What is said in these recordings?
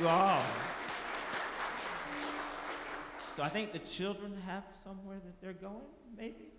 Wow. So I think the children have somewhere that they're going, maybe?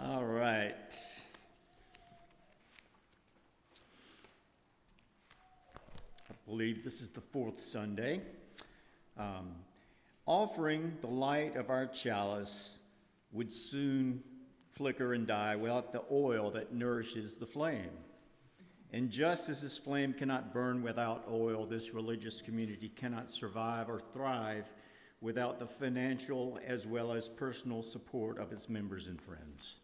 All right. I believe this is the fourth Sunday. Offering the light of our chalice would soon flicker and die without the oil that nourishes the flame. And just as this flame cannot burn without oil, this religious community cannot survive or thrive without the financial as well as personal support of its members and friends.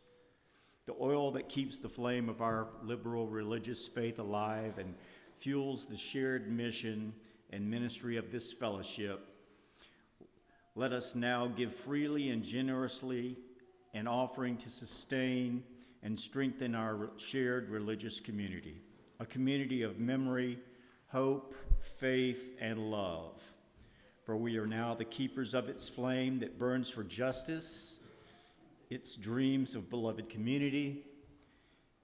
The oil that keeps the flame of our liberal religious faith alive and fuels the shared mission and ministry of this fellowship. Let us now give freely and generously an offering to sustain and strengthen our shared religious community, a community of memory, hope, faith, and love. For we are now the keepers of its flame that burns for justice, its dreams of beloved community,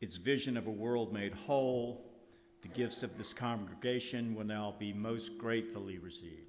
its vision of a world made whole. The gifts of this congregation will now be most gratefully received.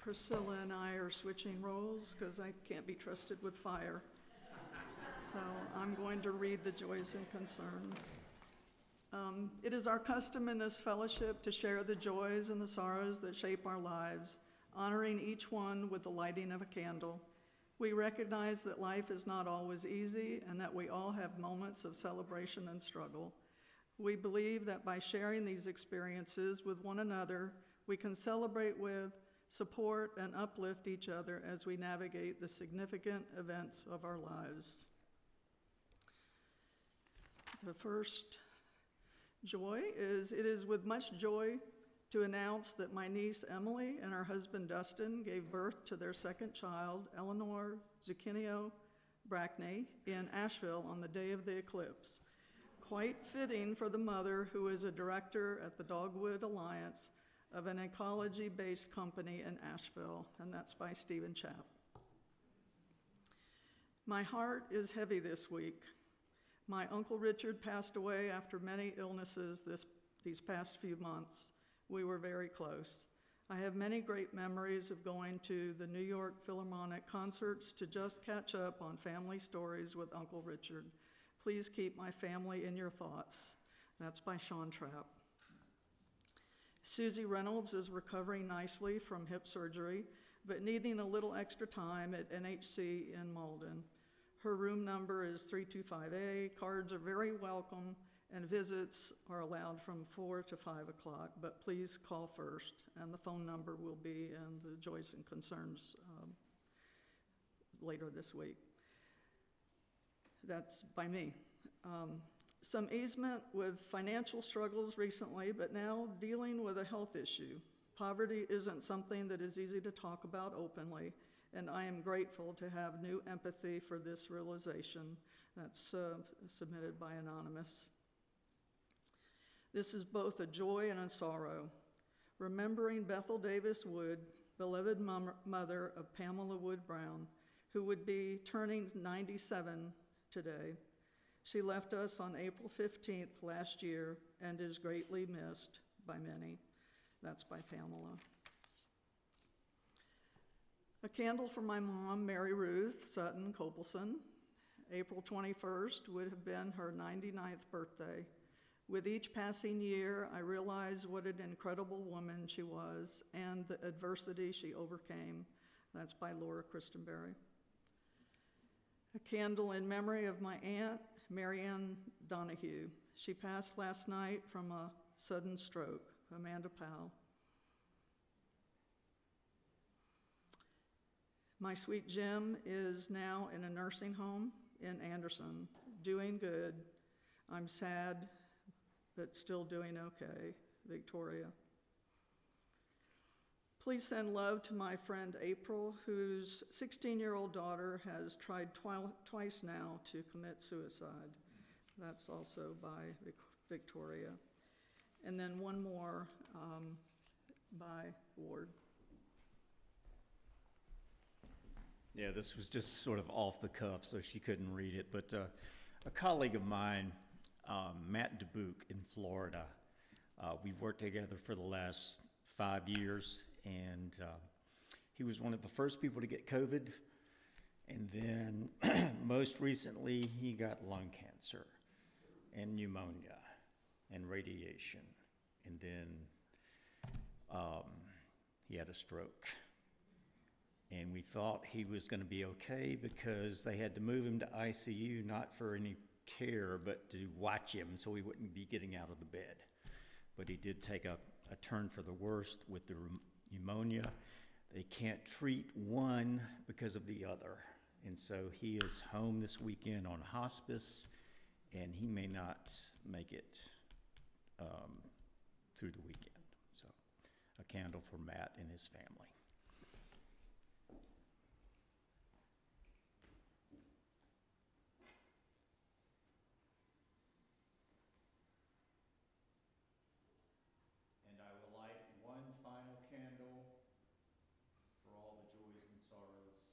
Priscilla and I are switching roles because I can't be trusted with fire. So I'm going to read the joys and concerns. It is our custom in this fellowship to share the joys and the sorrows that shape our lives, honoring each one with the lighting of a candle. We recognize that life is not always easy and that we all have moments of celebration and struggle. We believe that by sharing these experiences with one another, we can celebrate with, support, and uplift each other as we navigate the significant events of our lives. The first joy is, it is with much joy to announce that my niece Emily and her husband Dustin gave birth to their second child, Eleanor Zucchino Brackney, in Asheville on the day of the eclipse. Quite fitting for the mother who is a director at the Dogwood Alliance of an ecology-based company in Asheville, and that's by Stephen Chapp. My heart is heavy this week. My Uncle Richard passed away after many illnesses these past few months. We were very close. I have many great memories of going to the New York Philharmonic concerts to just catch up on family stories with Uncle Richard. Please keep my family in your thoughts. That's by Sean Trapp. Susie Reynolds is recovering nicely from hip surgery, but needing a little extra time at NHC in Malden. Her room number is 325A. Cards are very welcome, and visits are allowed from 4 to 5 o'clock, but please call first, and the phone number will be in the Joys and Concerns later this week. That's by me. Some easement with financial struggles recently, but now dealing with a health issue. Poverty isn't something that is easy to talk about openly, and I am grateful to have new empathy for this realization. That's submitted by Anonymous. This is both a joy and a sorrow. Remembering Bethel Davis Wood, beloved mother of Pamela Wood Brown, who would be turning 97 today. She left us on April 15th last year and is greatly missed by many. That's by Pamela. A candle for my mom, Mary Ruth Sutton Copelson. April 21st would have been her 99th birthday. With each passing year, I realize what an incredible woman she was and the adversity she overcame. That's by Laura Christenberry. A candle in memory of my aunt, Marianne Donahue. She passed last night from a sudden stroke. Amanda Powell. My sweet Jim is now in a nursing home in Anderson, doing good. I'm sad, but still doing okay. Victoria. Please send love to my friend April, whose 16-year-old daughter has tried twice now to commit suicide. That's also by Victoria. And then one more by Ward. Yeah, this was just sort of off the cuff, so she couldn't read it. But a colleague of mine, Matt DeBuke in Florida, we've worked together for the last 5 years, and he was one of the first people to get COVID. And then most recently, he got lung cancer and pneumonia and radiation. And then he had a stroke. And we thought he was going to be okay because they had to move him to ICU, not for any care, but to watch him so he wouldn't be getting out of the bed. But he did take a turn for the worst with the pneumonia. They can't treat one because of the other. And so he is home this weekend on hospice, and he may not make it through the weekend. So a candle for Matt and his family. And I will light one final candle for all the joys and sorrows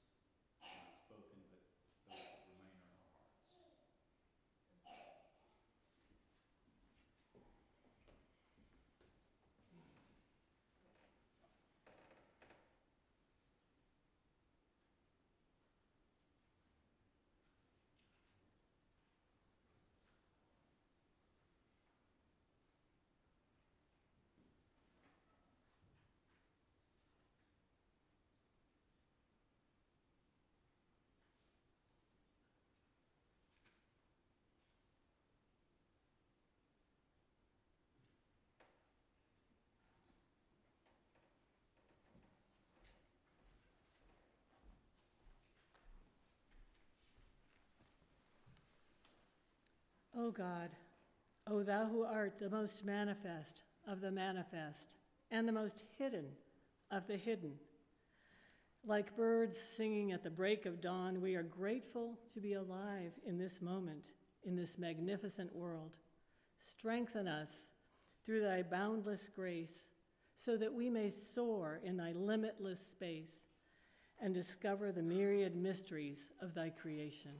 not spoken, but those that remain in our hearts. O God, O thou who art the most manifest of the manifest, and the most hidden of the hidden. Like birds singing at the break of dawn, we are grateful to be alive in this moment, in this magnificent world. Strengthen us through thy boundless grace, so that we may soar in thy limitless space and discover the myriad mysteries of thy creation.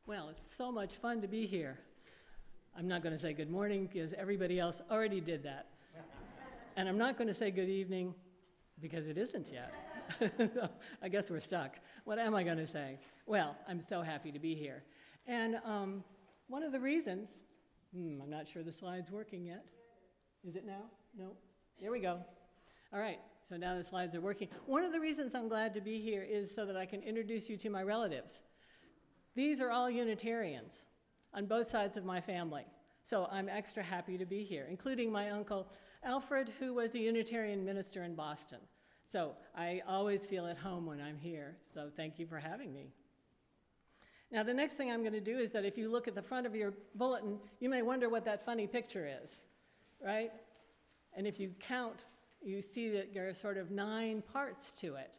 Well, it's so much fun to be here. I'm not going to say good morning because everybody else already did that. And I'm not going to say good evening because it isn't yet. I guess we're stuck. What am I going to say? Well, I'm so happy to be here. And one of the reasons, I'm not sure the slide's working yet. Is it now? No? Here we go. All right, so now the slides are working. One of the reasons I'm glad to be here is so that I can introduce you to my relatives. These are all Unitarians on both sides of my family. So I'm extra happy to be here, including my uncle Alfred, who was a Unitarian minister in Boston. So I always feel at home when I'm here, so thank you for having me. Now the next thing I'm going to do is that if you look at the front of your bulletin, you may wonder what that funny picture is, right? And if you count, you see that there are sort of 9 parts to it.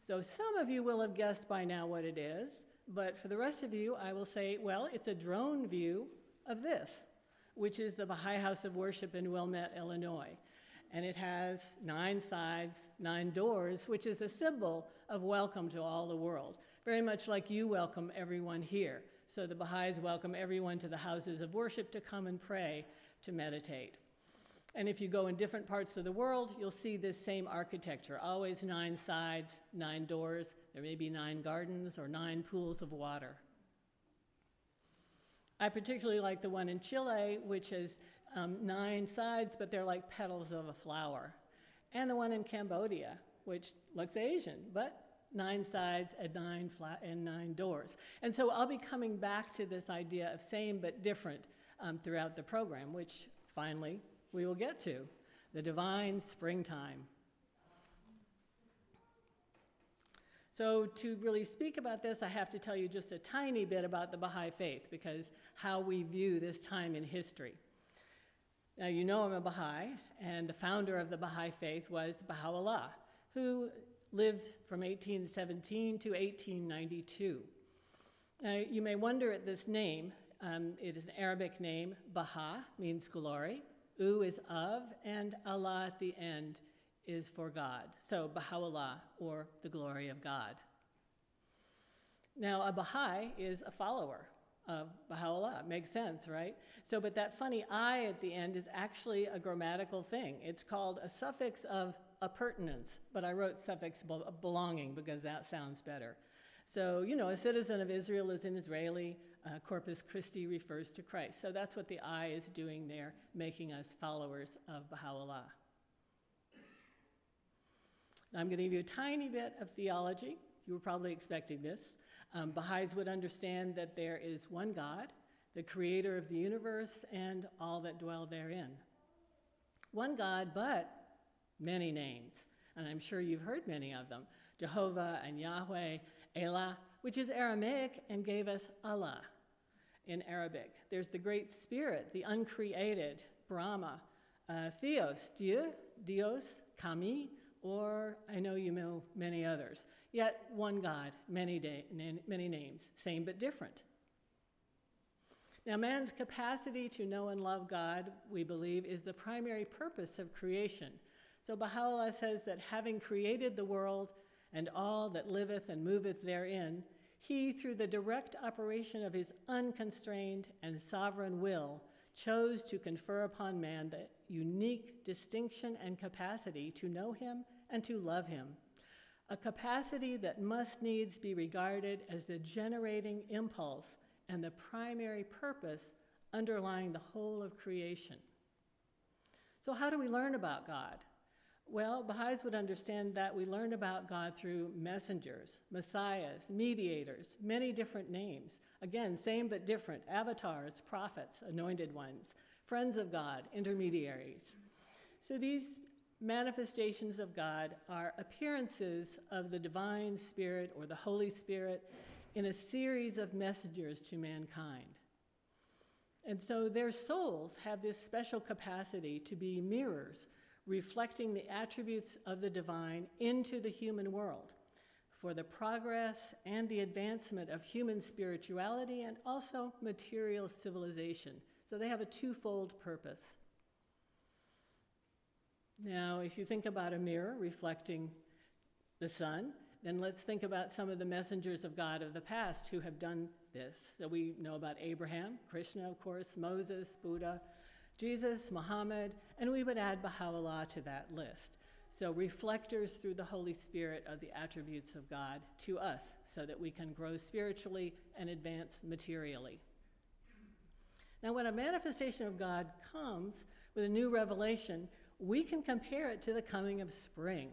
So some of you will have guessed by now what it is, but for the rest of you, I will say, well, it's a drone view of this, which is the Baha'i House of Worship in Wilmette, Illinois. And it has 9 sides, 9 doors, which is a symbol of welcome to all the world, very much like you welcome everyone here. So the Baha'is welcome everyone to the houses of worship to come and pray, to meditate. And if you go in different parts of the world, you'll see this same architecture, always 9 sides, 9 doors. There may be 9 gardens or 9 pools of water. I particularly like the one in Chile, which has 9 sides, but they're like petals of a flower. And the one in Cambodia, which looks Asian, but 9 sides and 9 doors. And so I'll be coming back to this idea of same but different throughout the program, which finally we will get to, the divine springtime. So to really speak about this, I have to tell you just a tiny bit about the Baha'i faith, because how we view this time in history. Now, you know I'm a Baha'i, and the founder of the Baha'i faith was Baha'u'llah, who lived from 1817 to 1892. You may wonder at this name. It is an Arabic name. Baha means glory. U is of, and Allah at the end is for God. So Baha'u'llah, or the glory of God. Now, a Baha'i is a follower of Baha'u'llah. Makes sense, right? So, but that funny I at the end is actually a grammatical thing. It's called a suffix of appurtenance, but I wrote suffix belonging because that sounds better. So, you know, a citizen of Israel is an Israeli. Corpus Christi refers to Christ. So that's what the I is doing there, making us followers of Baha'u'llah. Now, I'm going to give you a tiny bit of theology. You were probably expecting this. Baha'is would understand that there is one God, the creator of the universe and all that dwell therein. One God, but many names. And I'm sure you've heard many of them. Jehovah and Yahweh, Elah, which is Aramaic and gave us Allah in Arabic. There's the Great Spirit, the uncreated, Brahma, Theos, Dieu, Dios, Kami, or I know you know many others. Yet one God, many names, same but different. Now, man's capacity to know and love God, we believe, is the primary purpose of creation. So Baha'u'llah says that having created the world and all that liveth and moveth therein, he, through the direct operation of his unconstrained and sovereign will, chose to confer upon man the unique distinction and capacity to know him and to love him, a capacity that must needs be regarded as the generating impulse and the primary purpose underlying the whole of creation. So how do we learn about God? Well, Baha'is would understand that we learn about God through messengers, messiahs, mediators, many different names. Again, same but different, avatars, prophets, anointed ones, friends of God, intermediaries. So these manifestations of God are appearances of the divine spirit or the Holy Spirit in a series of messengers to mankind. And so their souls have this special capacity to be mirrors, reflecting the attributes of the divine into the human world for the progress and the advancement of human spirituality and also material civilization. So they have a twofold purpose. Now, if you think about a mirror reflecting the sun, then let's think about some of the messengers of God of the past who have done this. So we know about Abraham, Krishna, of course, Moses, Buddha, Jesus, Muhammad, and we would add Baha'u'llah to that list. So reflectors through the Holy Spirit of the attributes of God to us so that we can grow spiritually and advance materially. Now, when a manifestation of God comes with a new revelation, we can compare it to the coming of spring.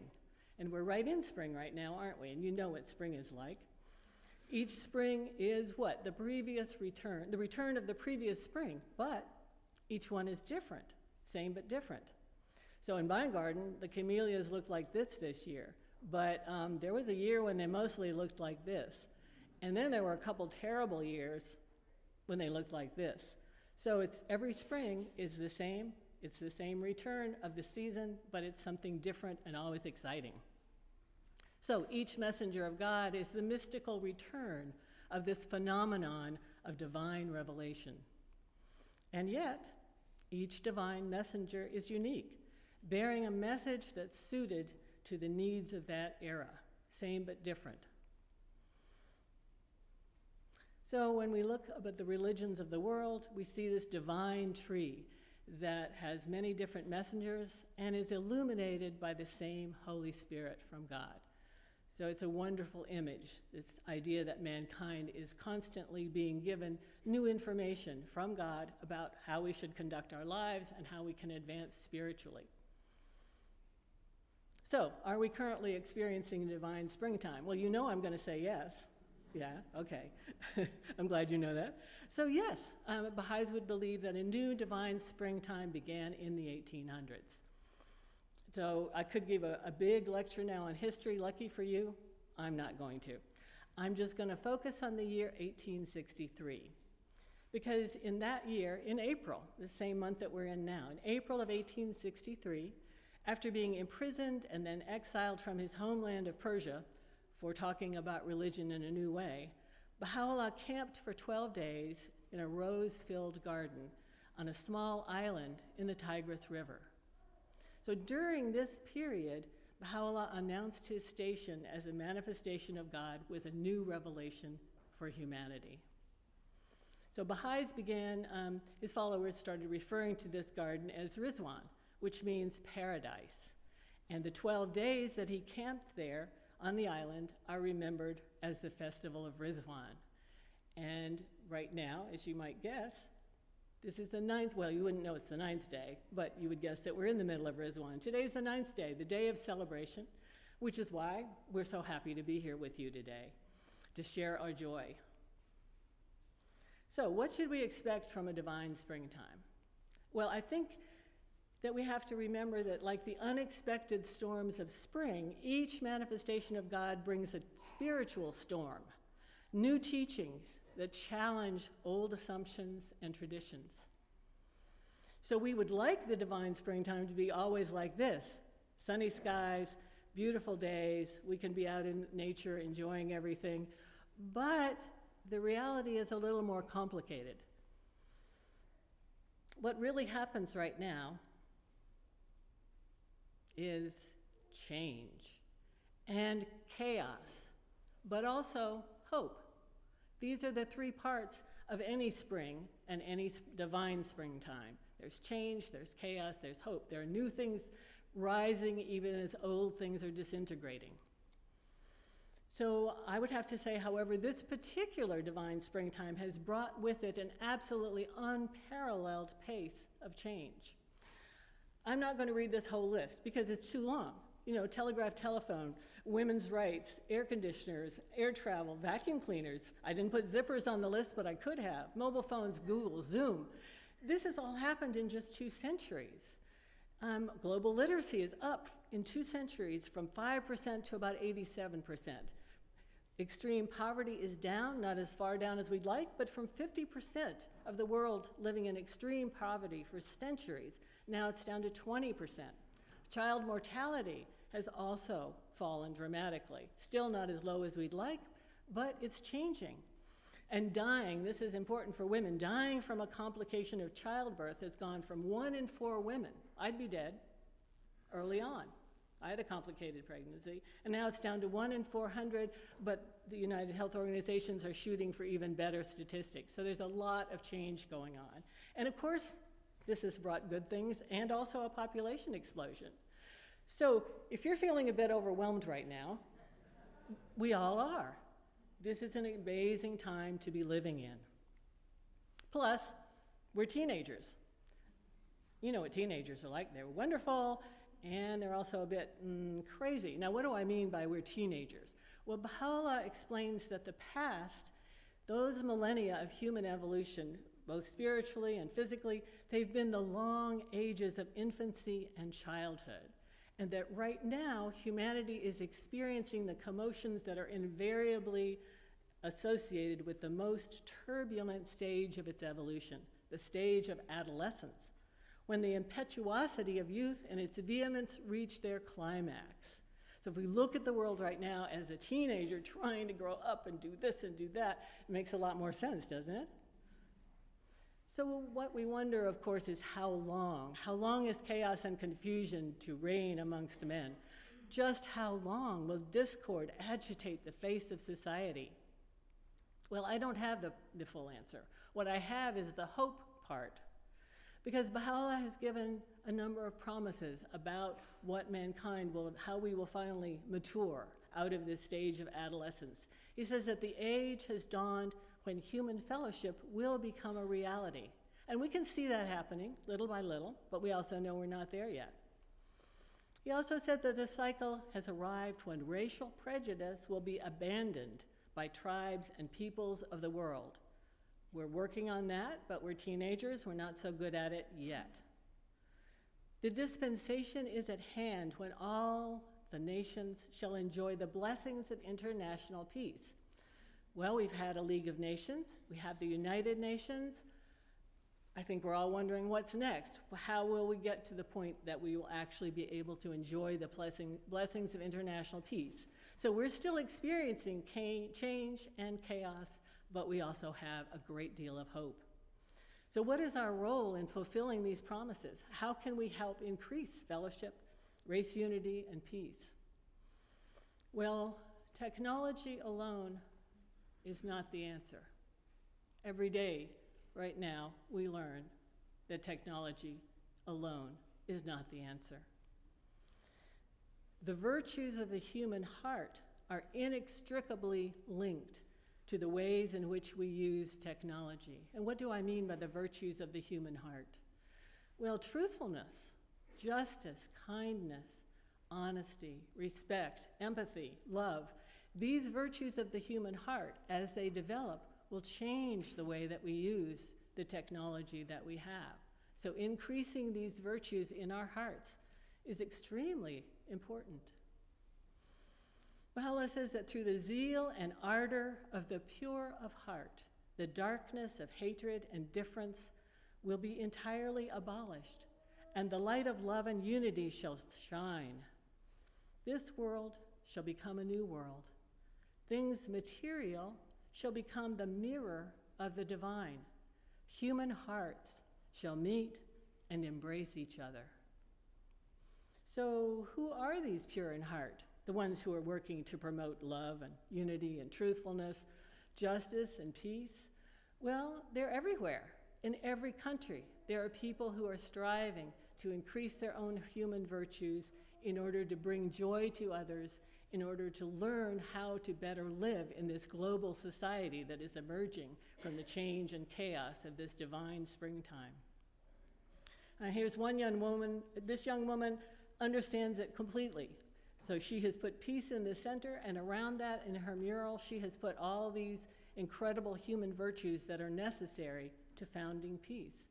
And we're right in spring right now, aren't we? And you know what spring is like. Each spring is what? The return of the previous spring, but each one is different, same but different. So in my garden, the camellias looked like this year, but there was a year when they mostly looked like this. And then there were a couple terrible years when they looked like this. So it's every spring is the same. It's the same return of the season, but it's something different and always exciting. So each messenger of God is the mystical return of this phenomenon of divine revelation. And yet, each divine messenger is unique, bearing a message that's suited to the needs of that era, same but different. So when we look at the religions of the world, we see this divine tree that has many different messengers and is illuminated by the same Holy Spirit from God. So it's a wonderful image, this idea that mankind is constantly being given new information from God about how we should conduct our lives and how we can advance spiritually. So, are we currently experiencing divine springtime? Well, you know I'm going to say yes. Yeah, okay. I'm glad you know that. So yes, Baha'is would believe that a new divine springtime began in the 1800s. So I could give a big lecture now on history. Lucky for you, I'm not going to. I'm just going to focus on the year 1863. Because in that year, in April, the same month that we're in now, in April of 1863, after being imprisoned and then exiled from his homeland of Persia for talking about religion in a new way, Baha'u'llah camped for 12 days in a rose-filled garden on a small island in the Tigris River. So during this period, Baha'u'llah announced his station as a manifestation of God with a new revelation for humanity. So Baha'is his followers started referring to this garden as Rizwan, which means paradise. And the 12 days that he camped there on the island are remembered as the Festival of Rizwan. And right now, as you might guess, this is the 9th, well, you wouldn't know it's the 9th day, but you would guess that we're in the middle of Rizwan. Today's the 9th day, the day of celebration, which is why we're so happy to be here with you today, to share our joy. So what should we expect from a divine springtime? Well, I think that we have to remember that like the unexpected storms of spring, each manifestation of God brings a spiritual storm, new teachings that challenge old assumptions and traditions. So we would like the divine springtime to be always like this: sunny skies, beautiful days, we can be out in nature enjoying everything, but the reality is a little more complicated. What really happens right now is change and chaos, but also hope. These are the three parts of any spring and any divine springtime. There's change, there's chaos, there's hope. There are new things rising even as old things are disintegrating. So I would have to say, however, this particular divine springtime has brought with it an absolutely unparalleled pace of change. I'm not going to read this whole list because it's too long. You know, telegraph, telephone, women's rights, air conditioners, air travel, vacuum cleaners. I didn't put zippers on the list, but I could have. Mobile phones, Google, Zoom. This has all happened in just 2 centuries. Global literacy is up in 2 centuries from 5% to about 87%. Extreme poverty is down, not as far down as we'd like, but from 50% of the world living in extreme poverty for centuries, now it's down to 20%. Child mortality has also fallen dramatically. Still not as low as we'd like, but it's changing. And dying, this is important for women, dying from a complication of childbirth has gone from 1 in 4 women, I'd be dead early on. I had a complicated pregnancy, and now it's down to 1 in 400, but the United Health Organizations are shooting for even better statistics. So there's a lot of change going on. And of course, this has brought good things and also a population explosion. So if you're feeling a bit overwhelmed right now, we all are. This is an amazing time to be living in. Plus, we're teenagers. You know what teenagers are like. They're wonderful, and they're also a bit crazy. Now, what do I mean by we're teenagers? Well, Baha'u'llah explains that the past, those millennia of human evolution, both spiritually and physically, they've been the long ages of infancy and childhood. And that right now, humanity is experiencing the commotions that are invariably associated with the most turbulent stage of its evolution, the stage of adolescence, when the impetuosity of youth and its vehemence reach their climax. So if we look at the world right now as a teenager trying to grow up and do this and do that, it makes a lot more sense, doesn't it? So what we wonder, of course, is how long? How long is chaos and confusion to reign amongst men? Just how long will discord agitate the face of society? Well, I don't have the full answer. What I have is the hope part. Because Baha'u'llah has given a number of promises about what mankind will, how we will finally mature out of this stage of adolescence. He says that the age has dawned when human fellowship will become a reality. And we can see that happening little by little, but we also know we're not there yet. He also said that the cycle has arrived when racial prejudice will be abandoned by tribes and peoples of the world. We're working on that, but we're teenagers, we're not so good at it yet. The dispensation is at hand when all the nations shall enjoy the blessings of international peace. Well, we've had a League of Nations, we have the United Nations. I think we're all wondering what's next. How will we get to the point that we will actually be able to enjoy the blessings of international peace? So we're still experiencing change and chaos, but we also have a great deal of hope. So what is our role in fulfilling these promises? How can we help increase fellowship, race unity, and peace? Well, technology alone is not the answer. Every day, right now, we learn that technology alone is not the answer. The virtues of the human heart are inextricably linked to the ways in which we use technology. And what do I mean by the virtues of the human heart? Well, truthfulness, justice, kindness, honesty, respect, empathy, love, these virtues of the human heart, as they develop, will change the way that we use the technology that we have. So increasing these virtues in our hearts is extremely important. Baha'u'llah says that through the zeal and ardor of the pure of heart, the darkness of hatred and difference will be entirely abolished, and the light of love and unity shall shine. This world shall become a new world. Things material shall become the mirror of the divine. Human hearts shall meet and embrace each other. So who are these pure in heart? The ones who are working to promote love and unity and truthfulness, justice and peace? Well, they're everywhere, in every country. There are people who are striving to increase their own human virtues in order to bring joy to others, in order to learn how to better live in this global society that is emerging from the change and chaos of this divine springtime. And here's one young woman. This young woman understands it completely. So she has put peace in the center, and around that in her mural, she has put all these incredible human virtues that are necessary to founding peace.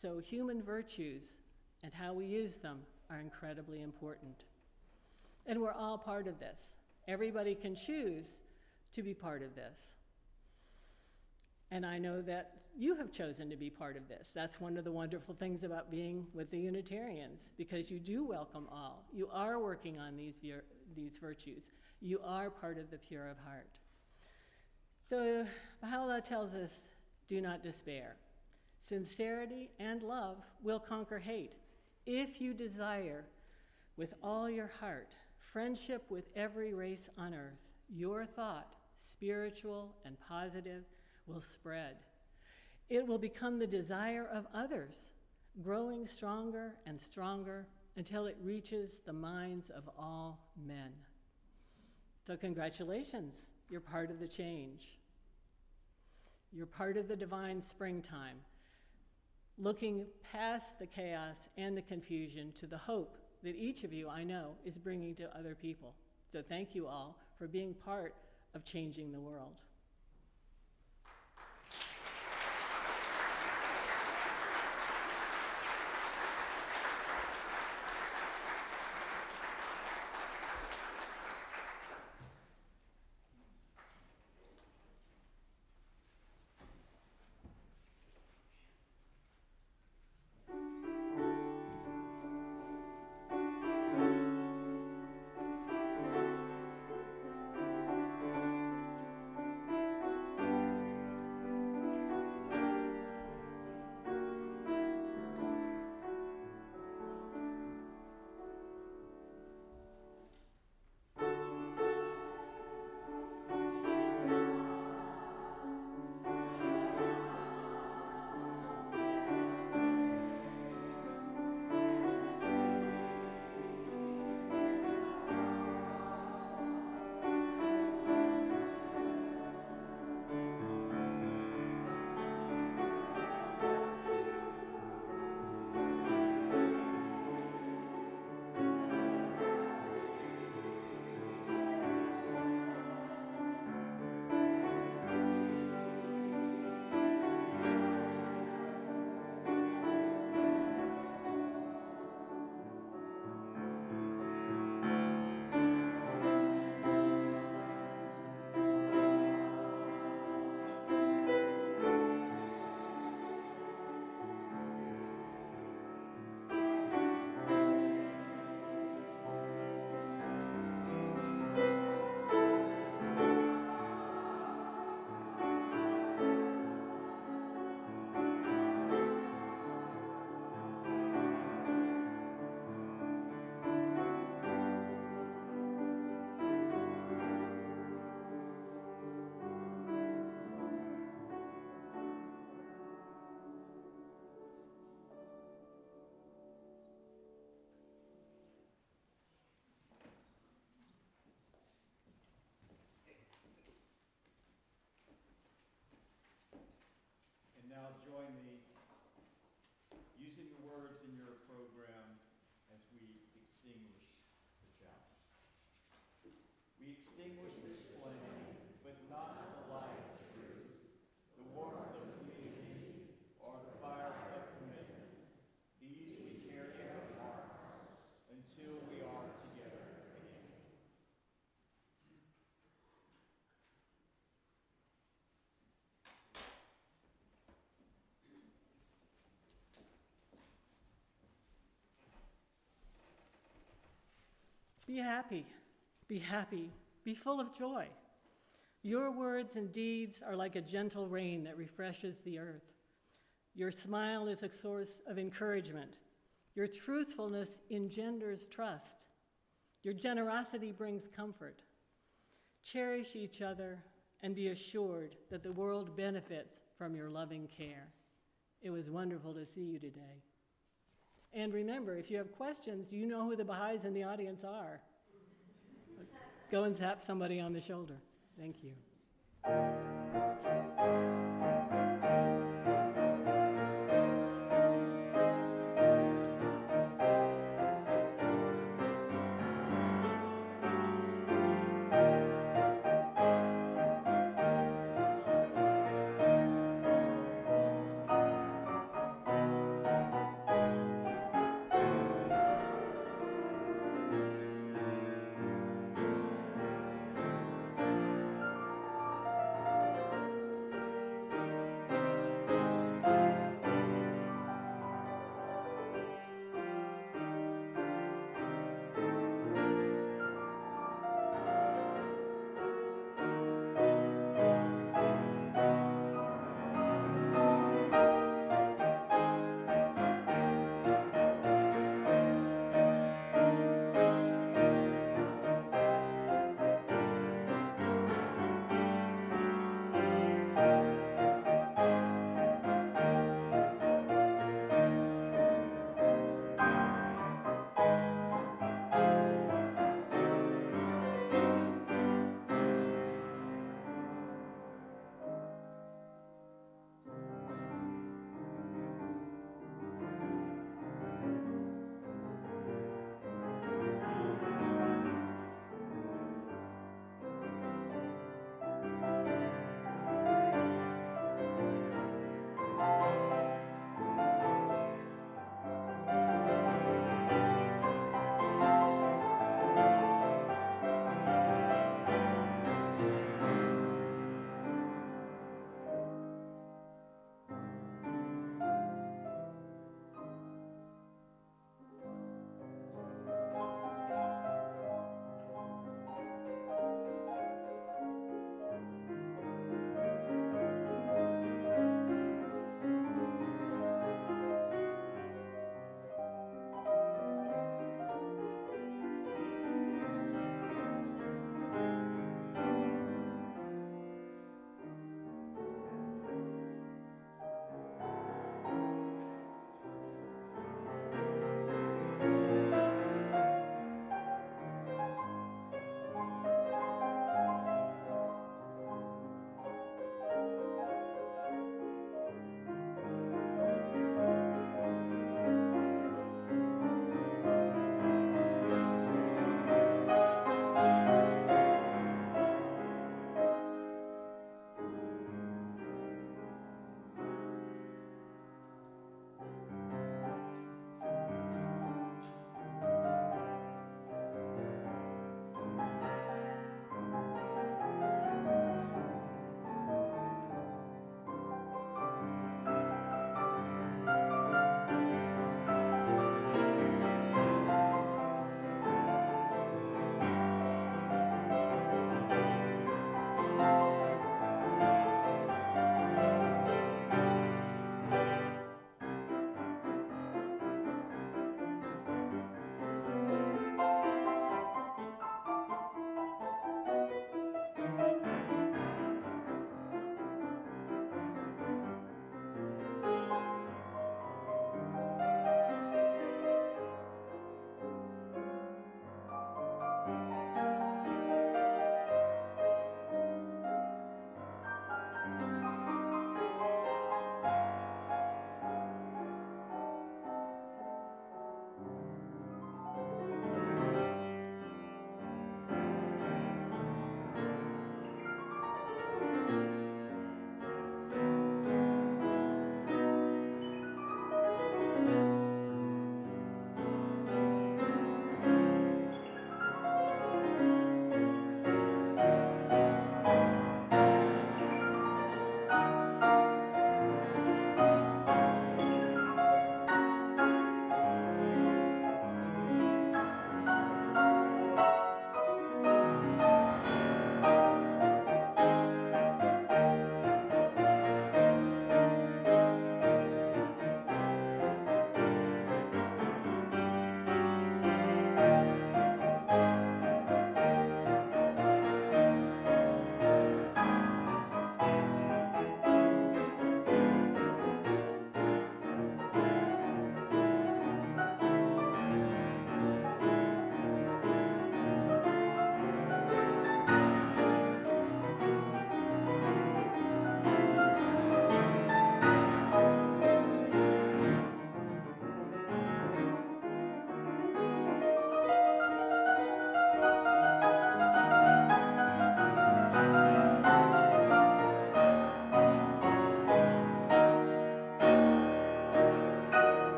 So human virtues and how we use them are incredibly important. And we're all part of this. Everybody can choose to be part of this. And I know that you have chosen to be part of this. That's one of the wonderful things about being with the Unitarians, because you do welcome all. You are working on these virtues. You are part of the pure of heart. So Baha'u'llah tells us, do not despair. Sincerity and love will conquer hate. If you desire with all your heart friendship with every race on earth, your thought, spiritual and positive, will spread. It will become the desire of others, growing stronger and stronger until it reaches the minds of all men. So congratulations, you're part of the change. You're part of the divine springtime, looking past the chaos and the confusion to the hope that each of you, I know, is bringing to other people. So thank you all for being part of changing the world. join me using the words in your program as we extinguish the chalice. We extinguish this flame, but not the light of truth, the warmth of community, or the fire of commitment. These we carry in our hearts until we are together again. Be happy, be happy, be full of joy. Your words and deeds are like a gentle rain that refreshes the earth. Your smile is a source of encouragement. Your truthfulness engenders trust. Your generosity brings comfort. Cherish each other and be assured that the world benefits from your loving care. It was wonderful to see you today. And remember, if you have questions, you know who the Baha'is in the audience are. Go and tap somebody on the shoulder. Thank you.